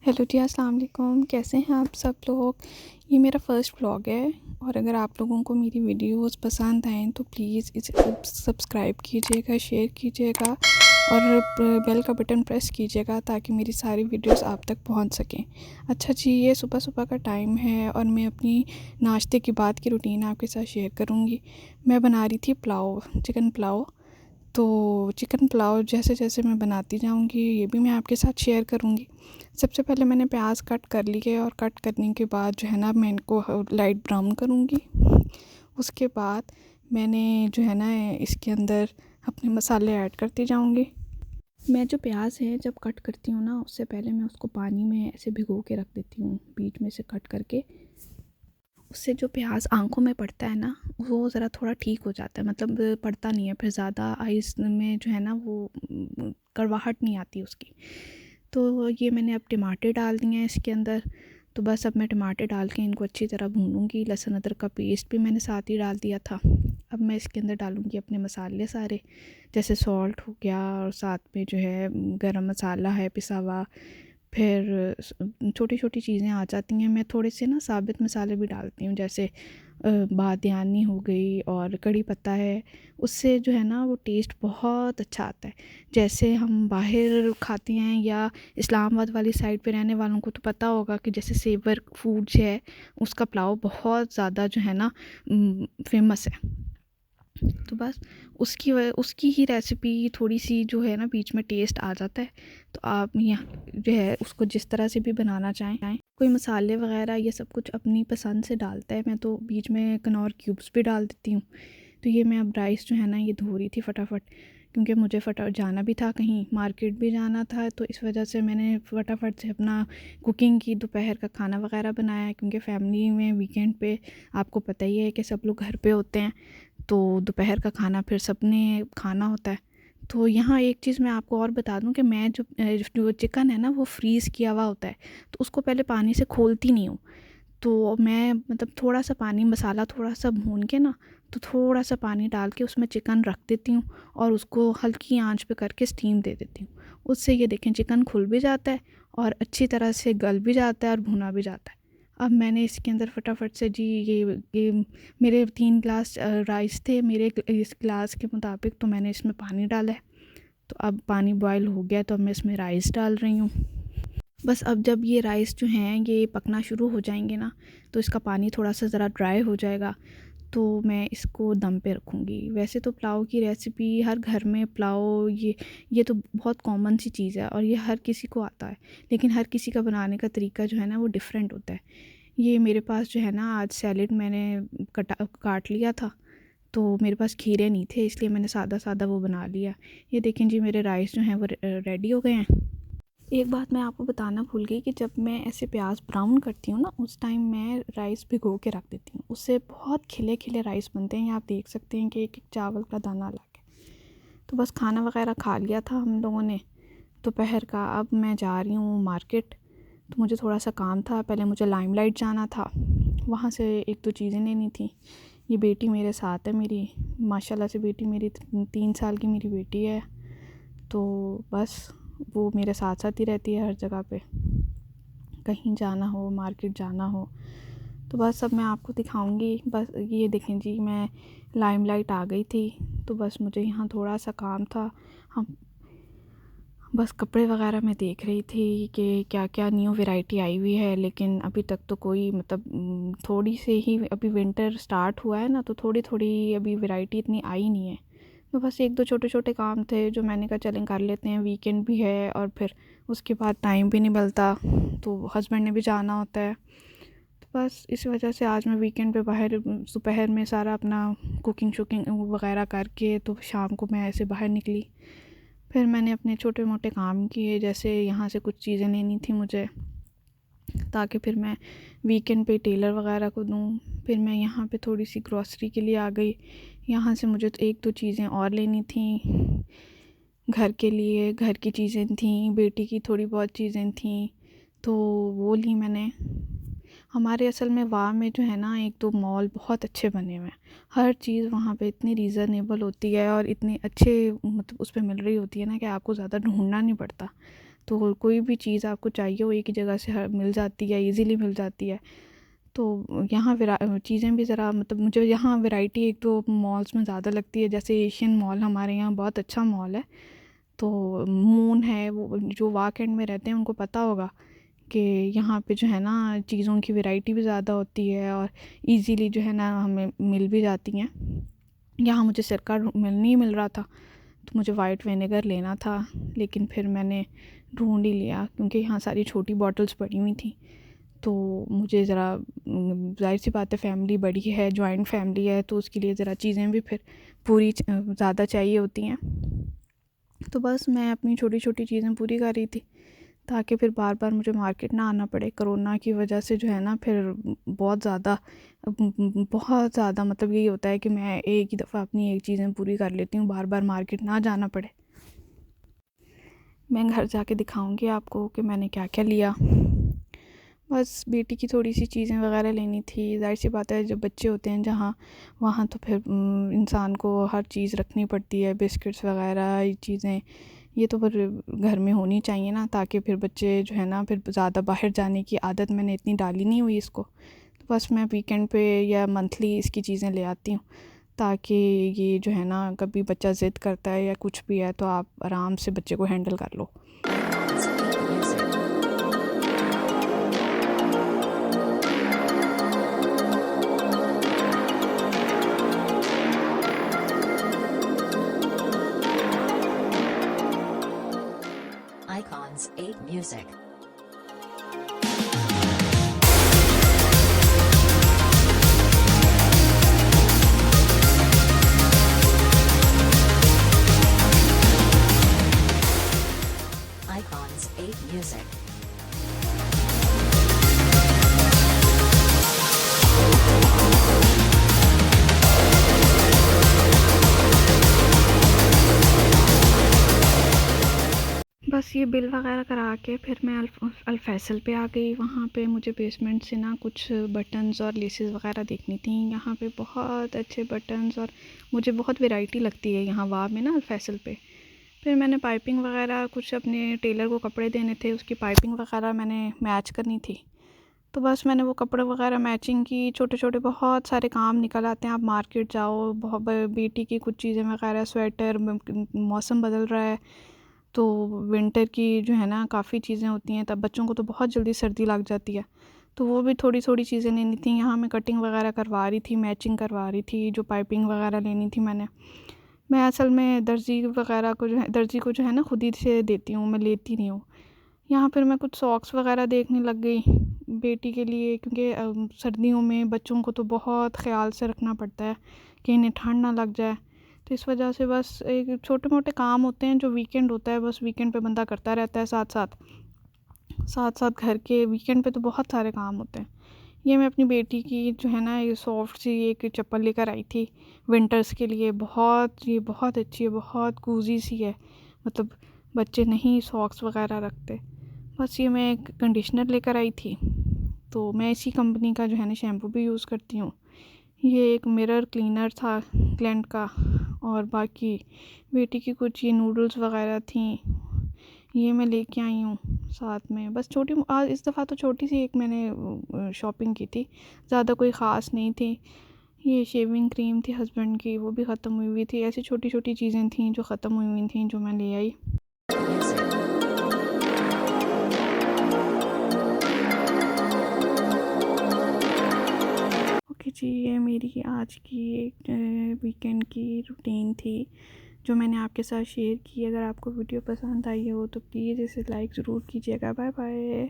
Hello जी, अस्सलाम वालेकुम। कैसे हैं आप सब लोग? ये मेरा फ़र्स्ट व्लॉग है और अगर आप लोगों को मेरी वीडियोस पसंद आएँ तो प्लीज़ इसे सब्सक्राइब कीजिएगा, शेयर कीजिएगा और बेल का बटन प्रेस कीजिएगा ताकि मेरी सारी वीडियोस आप तक पहुंच सकें। अच्छा जी, ये सुबह-सुबह का टाइम है और मैं अपनी नाश्ते के बाद की रूटीन आपके साथ शेयर करूँगी। मैं बना रही थी पुलाव, चिकन पुलाव। तो चिकन पुलाव जैसे-जैसे मैं बनाती जाऊँगी ये भी मैं आपके साथ शेयर करूँगी। सबसे पहले मैंने प्याज कट कर लिए और कट करने के बाद जो है ना मैं इनको लाइट ब्राउन करूँगी। उसके बाद मैंने जो है ना इसके अंदर अपने मसाले ऐड करती जाऊँगी। मैं जो प्याज है जब कट करती हूँ ना उससे पहले मैं उसको पानी में ऐसे भिगो के रख देती हूँ बीच में से कट करके। उससे जो प्याज आँखों में पड़ता है ना वो ज़रा थोड़ा ठीक हो जाता है, मतलब पड़ता नहीं है फिर ज़्यादा आइस में जो है ना वो कड़वाहट नहीं आती उसकी। तो ये मैंने अब टमाटर डाल दिए हैं इसके अंदर। तो बस अब मैं टमाटर डाल के इनको अच्छी तरह भूनूंगी। लहसुन अदरक का पेस्ट भी मैंने साथ ही डाल दिया था। अब मैं इसके अंदर डालूंगी अपने मसाले सारे, जैसे सॉल्ट हो गया और साथ में जो है गरम मसाला है पिसा हुआ। फिर छोटी-छोटी चीज़ें आ जाती हैं, मैं थोड़े से ना साबित मसाले भी डालती हूँ, जैसे बादियानी हो गई और कड़ी पत्ता है। उससे जो है ना वो टेस्ट बहुत अच्छा आता है। जैसे हम बाहर खाते हैं या इस्लामाबाद वाली साइड पे रहने वालों को तो पता होगा कि जैसे सेवर फूड जो है उसका पुलाव बहुत ज़्यादा जो है ना फेमस है। तो बस उसकी ही रेसिपी थोड़ी-सी जो है ना बीच में टेस्ट आ जाता है। तो आप यहाँ जो है उसको जिस तरह से भी बनाना चाहें, कोई मसाले वग़ैरह ये सब कुछ अपनी पसंद से डालता है। मैं तो बीच में कनौर क्यूब्स भी डाल देती हूँ। तो ये मैं अब राइस जो है ना ये धो रही थी फटाफट, क्योंकि मुझे जाना भी था, कहीं मार्केट भी जाना था, तो इस वजह से मैंने फटाफट से अपना कुकिंग की, दोपहर का खाना वग़ैरह बनाया। क्योंकि फ़ैमिली में वीकेंड पे आपको पता ही है कि सब लोग घर पे होते हैं, तो दोपहर का खाना फिर सबने खाना होता है। तो यहाँ एक चीज़ मैं आपको और बता दूँ कि मैं जो चिकन है ना वो फ्रीज़ किया हुआ होता है, तो उसको पहले पानी से खोलती नहीं हूँ। तो मैं मतलब थोड़ा-सा पानी, मसाला थोड़ा-सा भून के ना, तो थोड़ा-सा पानी डाल के उसमें चिकन रख देती हूँ और उसको हल्की आँच पे करके स्टीम दे देती हूँ। उससे ये देखें चिकन खुल भी जाता है और अच्छी तरह से गल भी जाता है और भुना भी जाता है। अब मैंने इसके अंदर फटाफट से जी ये मेरे 3 ग्लास राइस थे मेरे इस ग्लास के मुताबिक, तो मैंने इसमें पानी डाला है। तो अब पानी बॉयल हो गया तो अब मैं इसमें राइस डाल रही हूँ। बस अब जब ये राइस जो हैं ये पकना शुरू हो जाएंगे ना, तो इसका पानी थोड़ा सा ज़रा ड्राई हो जाएगा, तो मैं इसको दम पे रखूँगी। वैसे तो पुलाव की रेसिपी हर घर में पुलाव ये तो बहुत कॉमन सी चीज़ है और ये हर किसी को आता है, लेकिन हर किसी का बनाने का तरीका जो है ना वो डिफरेंट होता है। ये मेरे पास जो है ना आज सैलेड मैंने काट लिया था, तो मेरे पास खीरे नहीं थे, इसलिए मैंने सादा-सादा वो बना लिया। ये देखें जी मेरे राइस जो हैं वो रेडी हो गए हैं। एक बात मैं आपको बताना भूल गई कि जब मैं ऐसे प्याज ब्राउन करती हूँ ना उस टाइम मैं राइस भिगो के रख देती हूँ, उससे बहुत खिले-खिले राइस बनते हैं। ये आप देख सकते हैं कि एक-एक चावल का दाना अलग है। तो बस खाना वगैरह खा लिया था हम लोगों ने दोपहर का। अब मैं जा रही हूँ मार्केट, तो मुझे थोड़ा-सा काम था। पहले मुझे लाइमलाइट जाना था, वहाँ से 1-2 चीज़ें लेनी थी। ये बेटी मेरे साथ है मेरी, माशाल्लाह से बेटी मेरी 3 साल की मेरी बेटी है। तो बस वो मेरे साथ साथ ही रहती है हर जगह पे, कहीं जाना हो, मार्केट जाना हो। तो बस अब मैं आपको दिखाऊंगी। बस ये देखें जी मैं लाइमलाइट आ गई थी, तो बस मुझे यहाँ थोड़ा सा काम था। हम बस कपड़े वगैरह मैं देख रही थी कि क्या क्या न्यू वैरायटी आई हुई है, लेकिन अभी तक तो कोई मतलब थोड़ी से ही अभी विंटर स्टार्ट हुआ है ना, तो थोड़ी थोड़ी अभी वैरायटी इतनी आई नहीं है। तो बस 1-2 छोटे-छोटे काम थे जो मैंने कहा चलें कर लेते हैं, वीकेंड भी है और फिर उसके बाद टाइम भी नहीं मिलता, तो हस्बैंड ने भी जाना होता है। तो बस इस वजह से आज मैं वीकेंड पे बाहर दोपहर में सारा अपना कुकिंग शुकिंग वगैरह करके तो शाम को मैं ऐसे बाहर निकली। फिर मैंने अपने छोटे मोटे काम किए, जैसे यहाँ से कुछ चीज़ें लेनी थी मुझे, ताकि फिर मैं वीकेंड पे टेलर वगैरह को दूँ। फिर मैं यहाँ पे थोड़ी सी ग्रॉसरी के लिए आ गई। यहाँ से मुझे तो 1-2 चीज़ें और लेनी थी घर के लिए, घर की चीज़ें थी, बेटी की थोड़ी बहुत चीज़ें थी, तो वो ली मैंने। हमारे असल में वाह में जो है ना 1-2 मॉल बहुत अच्छे बने हुए हैं। हर चीज़ वहाँ पे इतनी रीज़नेबल होती है और इतने अच्छे मतलब उस पे मिल रही होती है ना कि आपको ज़्यादा ढूंढना नहीं पड़ता। तो कोई भी चीज़ आपको चाहिए वो एक ही जगह से मिल जाती है, ईज़िली मिल जाती है। तो यहाँ चीज़ें भी ज़रा मतलब मुझे यहाँ वैरायटी एक तो मॉल्स में ज़्यादा लगती है, जैसे एशियन मॉल हमारे यहाँ बहुत अच्छा मॉल है। तो मून है, वो जो वाक एंड में रहते हैं उनको पता होगा कि यहाँ पे जो है ना चीज़ों की वैरायटी भी ज़्यादा होती है और इजीली जो है ना हमें मिल भी जाती हैं। यहाँ मुझे सिरका नहीं मिल रहा था, तो मुझे वाइट विनेगर लेना था, लेकिन फिर मैंने ढूंढ ही लिया क्योंकि यहाँ सारी छोटी बॉटल्स पड़ी हुई थी। तो मुझे ज़रा ज़ाहिर सी बात है, फैमिली बड़ी है, जॉइंट फैमिली है, तो उसके लिए ज़रा चीज़ें भी फिर पूरी ज़्यादा चाहिए होती हैं। तो बस मैं अपनी छोटी छोटी चीज़ें पूरी कर रही थी ताकि फिर बार बार मुझे मार्केट ना आना पड़े। कोरोना की वजह से जो है ना फिर बहुत ज़्यादा मतलब यही होता है कि मैं एक ही दफ़ा अपनी एक चीज़ें पूरी कर लेती हूँ, बार बार मार्केट ना जाना पड़े। मैं घर जाके दिखाऊंगी आपको कि मैंने क्या क्या लिया। बस बेटी की थोड़ी सी चीज़ें वगैरह लेनी थी। ज़ाहिर सी बात है, जब बच्चे होते हैं जहाँ वहाँ तो फिर इंसान को हर चीज़ रखनी पड़ती है, बिस्किट्स वगैरह ये चीज़ें, ये तो फिर घर में होनी चाहिए ना, ताकि फिर बच्चे जो है ना फिर ज़्यादा बाहर जाने की आदत मैंने इतनी डाली नहीं हुई इसको। तो बस मैं वीकेंड पे या मंथली इसकी चीज़ें ले आती हूँ, ताकि ये जो है ना कभी बच्चा ज़िद करता है या कुछ भी है तो आप आराम से बच्चे को हैंडल कर लो। Icons 8 Music. Icons 8 Music. बस ये बिल वगैरह करा के फिर मैं अल फैसल पे आ गई। वहाँ पे मुझे बेसमेंट से ना कुछ बटन्स और लेसेस वगैरह देखनी थी। यहाँ पे बहुत अच्छे बटन्स और मुझे बहुत वैरायटी लगती है यहाँ वाव में ना अल फैसल पे। फिर मैंने पाइपिंग वगैरह कुछ अपने टेलर को कपड़े देने थे, उसकी पाइपिंग वगैरह मैंने मैच करनी थी। तो बस मैंने वो कपड़े वगैरह मैचिंग की। छोटे छोटे बहुत सारे काम निकल आते हैं, आप मार्केट जाओ, बहुत बेटी की कुछ चीज़ें वगैरह, स्वेटर, मौसम बदल रहा है तो विंटर की जो है ना काफ़ी चीज़ें होती हैं, तब बच्चों को तो बहुत जल्दी सर्दी लग जाती है, तो वो भी थोड़ी थोड़ी चीज़ें लेनी थी। यहाँ मैं कटिंग वगैरह करवा रही थी, मैचिंग करवा रही थी, जो पाइपिंग वगैरह लेनी थी मैं असल में दर्जी वगैरह को जो है, दर्जी को जो है ना खुद ही से देती हूँ, मैं लेती नहीं हूँ। यहाँ फिर मैं कुछ सॉक्स वगैरह देखने लग गई बेटी के लिए, क्योंकि सर्दियों में बच्चों को तो बहुत ख्याल से रखना पड़ता है कि इन्हें ठंड ना लग जाए। तो इस वजह से बस एक छोटे मोटे काम होते हैं जो वीकेंड होता है, बस वीकेंड पे बंदा करता रहता है, साथ साथ घर के। वीकेंड पे तो बहुत सारे काम होते हैं। ये मैं अपनी बेटी की जो है ना ये सॉफ्ट सी एक चप्पल लेकर आई थी विंटर्स के लिए। ये बहुत अच्छी है, बहुत कूजी सी है, मतलब बच्चे नहीं सॉक्स वगैरह रखते। बस ये मैं एक कंडीशनर लेकर आई थी, तो मैं इसी कंपनी का जो है ना शैम्पू भी यूज़ करती हूँ। ये एक मिरर क्लीनर था ग्लैंड का, और बाकी बेटी की कुछ ये नूडल्स वगैरह थी, ये मैं लेके आई हूँ साथ में। बस आज इस दफ़ा तो छोटी सी एक मैंने शॉपिंग की थी, ज़्यादा कोई ख़ास नहीं थी। ये शेविंग क्रीम थी हस्बैंड की, वो भी ख़त्म हुई हुई थी। ऐसी छोटी छोटी चीज़ें थी जो ख़त्म हुई हुई थी, जो मैं ले आई। ओके जी, ये मेरी आज की एक वीकेंड की रूटीन थी जो मैंने आपके साथ शेयर की। अगर आपको वीडियो पसंद आई हो तो प्लीज़ इसे लाइक ज़रूर कीजिएगा। Bye bye.